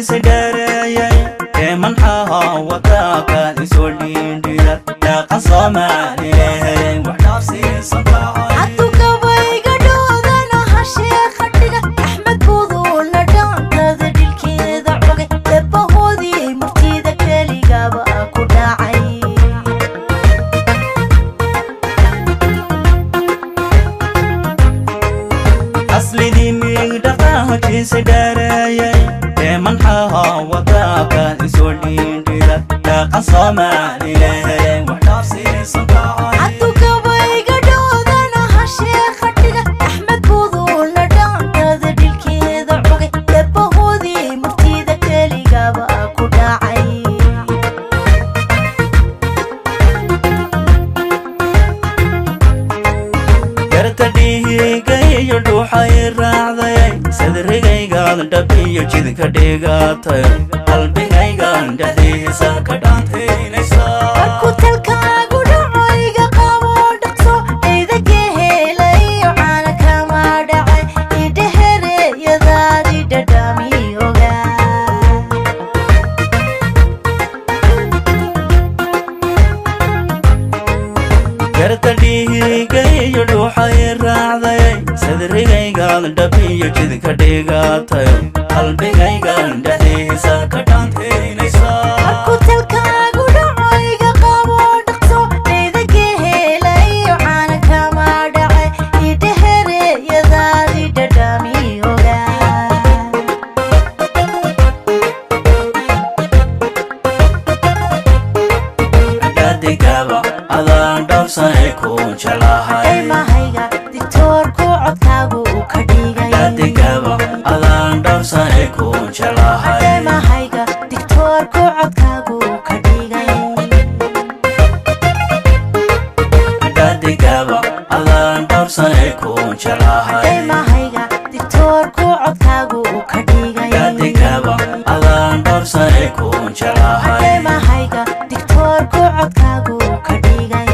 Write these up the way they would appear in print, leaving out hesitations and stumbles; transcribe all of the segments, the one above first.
سداري من حاها وطاقة يسولين دير لا قصام عليه وحنفسي صنطاعي عطو كباي قدودنا هالشيخ خدقة أحمد بوضول ندان تذدل كذا عقي لبهودي مرتيدة كالي قابا أكو داعي أصلي دي ميقدقها جيس داري من حاها وطاقة يسولين دير لا قصام عليه وحنفسي صنطاعي عطو كباي قدودنا هالشيخ خدقة أحمد بوضول ندان تذدل كذا عقي لبهودي مرتيدة كالي قابا أكو داعي gartadhihi gayo dhuuxay raacday sadrigaygaan dhabiyo jidka dhigatay qalbigaygaan dhexdiisa ka dhaantaynaysa markuu talkaagu dhaco iga qabo dhaqso dhaydaga helayo caana kama dhacay idhehereyadaadi dhadhami ogaa gartadhihi gayo dhuuxay raacday sadrigaygaan dhabiyo jidka dhigatay qalbigaygaan dhexdiisa ka dhaantaynaysa markuu talkaagu dhaco iga qabo dhaqso dhaydaga helayo caana kama dhacay idhehereyadaadi dhadhami ogaa dhadigaba adaan dhowrsanay ku jeclahay mahayga diktoorku codkaagu uu ka dhigay dhadigaba adaan dhowrsanay ku jeclahay mahayga diktoorku codkaagu uu ka dhigay dhadigaba adaan dhowrsanay ku jeclahay mahayga diktoorku codkaagu uu ka dhigay dhadigaba adaan dhowrsanay ku jeclahay mahayga diktoorku codkaagu uu ka dhigay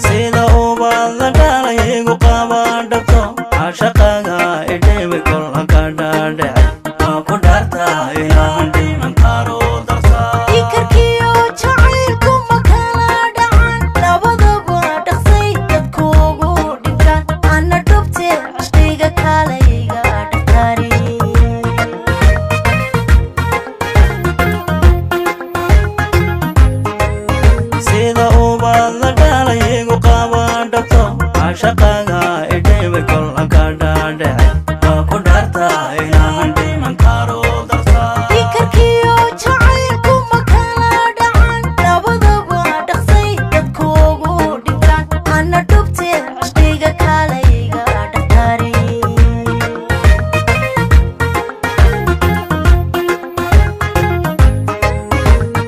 sida ubaad la dhalay igu qaba dhabto cashaqaga idhimi kola ka dhaadhece aa ku dhaarta inaan dhiman karo darta ikarkiyo jacaylku ma kala dhacan labadaba dhaqsay dadkuugu dhintaan ana dhubte cishqiga kalayga dhaqtari sida ubaad la dhalay igu qaba dhabto cashaqaga idhimi kola ka dhaadhece aa ku dhaarta inaan dhiman karo darta ikarkiyo jacaylku ma kala dhacan labadaba dhaqsay dadkuugu dhintaan ana dhubte cishqiga kalayga dhaqtari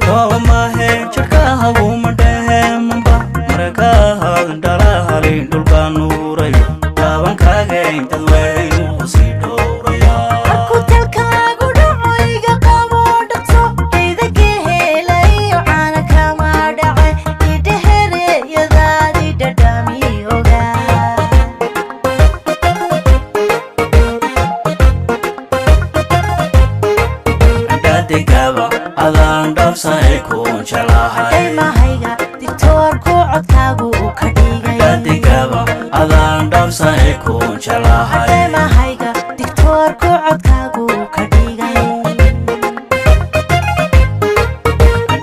toobamahe jidhkahaguma dhehemamba marakahaad dhalahali dhulka nuuray taabankaageyn dadweynu sii dhowraya markuu talkaagu dhaco iga qabo dhaqso dhaydaga helayo caana kama dhacay idhehereyadaadi dhadhami ogaa dhadigaba adaan dhowrsanay ku jeclahay mahayga diktoorku codkaagu uu ka dhigay dhadigaba adaan dhowrsanay ku jeclahay mahayga diktoorku codkaagu uu ka dhigay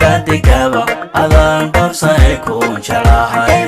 dhadigaba adaan dhowrsanay ku jeclahay